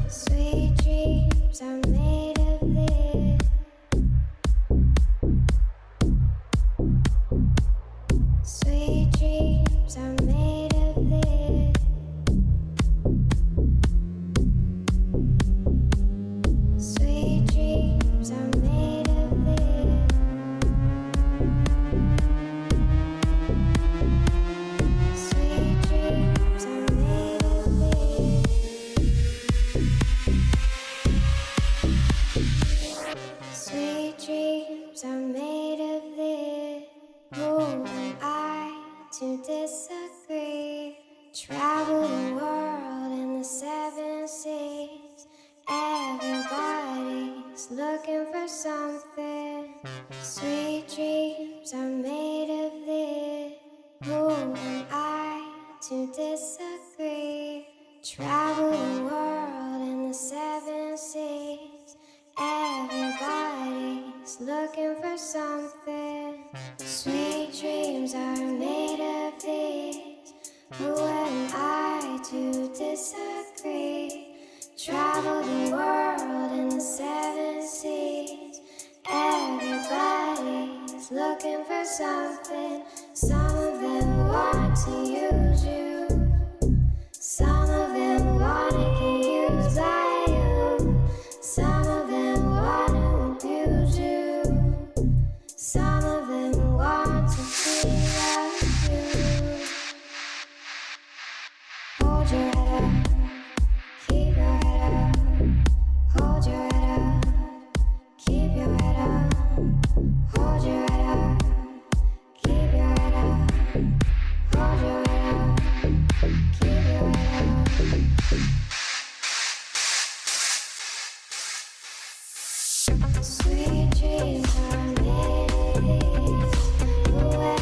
Sweet dreams are made of this. Sweet dreams are made of this. Sweet dreams are made of this. Sweet dreams are made of this. Sweet dreams are made of this. Who am I to disagree? Travel the world in the 7 seas. Everybody's looking for something. Sweet dreams are made of this. Who am I to disagree? Travel the world in the 7 seas. Everybody's looking for something. Sweet dreams are made of these. Who am I to disagree? Travel the world in the 7 seas. Everybody's looking for something. Some of them want to use you. Some of them wanna get used by you. Some of them wanna abuse you. Some